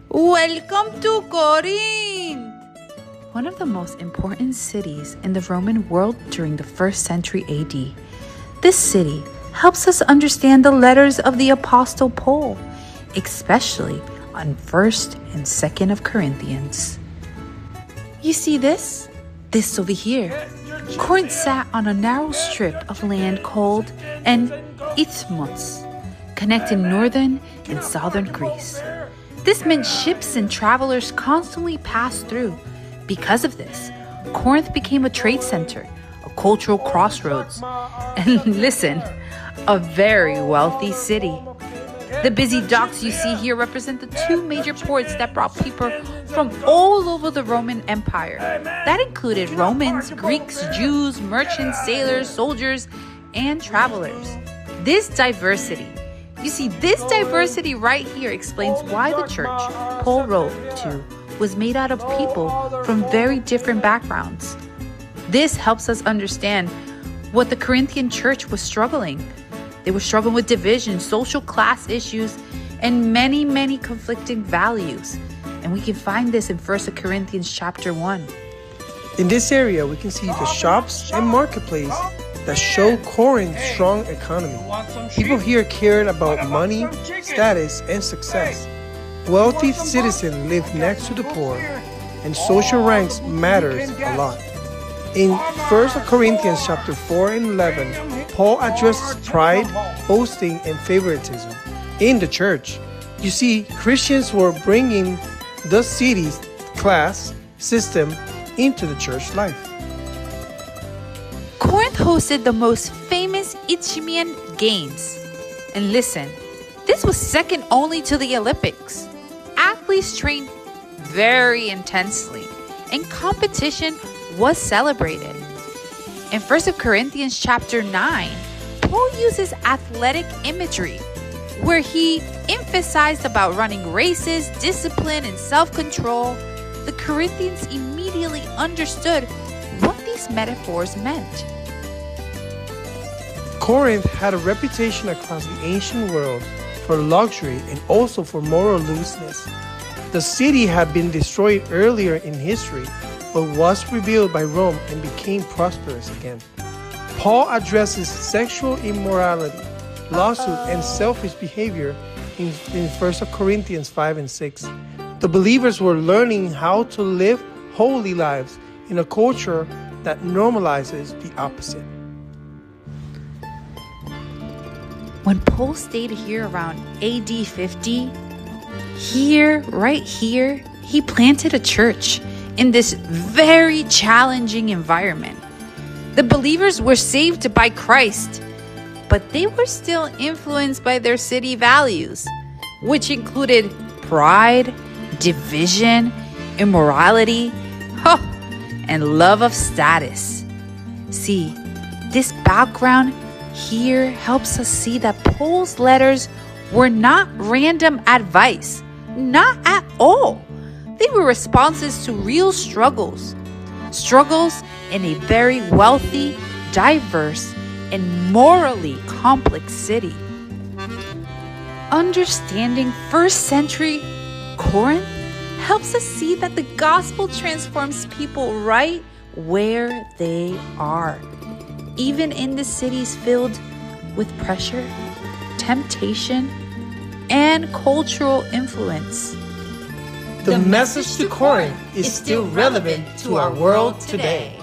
Welcome to Corinth! One of the most important cities in the Roman world during the 1st century AD. This city helps us understand the letters of the Apostle Paul, especially on 1st and 2nd of Corinthians. You see this? This over here. Corinth sat on a narrow strip of land called an isthmus, connecting northern and southern Greece. This meant ships and travelers constantly passed through. Because of this, Corinth became a trade center, a cultural crossroads, and listen, a very wealthy city. The busy docks you see here represent the two major ports that brought people from all over the Roman Empire. That included Romans, Greeks, Jews, merchants, sailors, soldiers, and travelers. This diversity right here explains why the church Paul wrote to was made out of people from very different backgrounds. This helps us understand what the Corinthian church was struggling. They were struggling with division, social class issues, and many, many conflicting values. And we can find this in 1 Corinthians chapter 1. In this area, we can see the shops and marketplace that show Corinth's strong economy. People here cared about money, status, and success. Wealthy citizens lived next to the poor, and social ranks matters a lot. In 1 Corinthians chapter 4 and 11, Paul addresses pride, boasting, and favoritism in the church. You see, Christians were bringing the city's class system into the church life. Corinth hosted the most famous Isthmian Games. And listen, this was second only to the Olympics. Athletes trained very intensely, and competition was celebrated. In 1 Corinthians chapter 9, Paul uses athletic imagery, where he emphasized about running races, discipline, and self-control. The Corinthians immediately understood what these metaphors meant. Corinth had a reputation across the ancient world for luxury and also for moral looseness. The city had been destroyed earlier in history, but was rebuilt by Rome and became prosperous again. Paul addresses sexual immorality, lawsuit, and selfish behavior in 1 Corinthians 5 and 6. The believers were learning how to live holy lives in a culture that normalizes the opposite. When Paul stayed here around AD 50, right here, he planted a church in this very challenging environment. The believers were saved by Christ, but they were still influenced by their city values, which included pride, division, immorality, and love of status. See, this background here helps us see that Paul's letters were not random advice, not at all. They were responses to real struggles in a very wealthy, diverse, and morally complex city. Understanding 1st century Corinth helps us see that the gospel transforms people right where they are, even in the cities filled with pressure, temptation, and cultural influence. The message to Corinth is still relevant to our world today.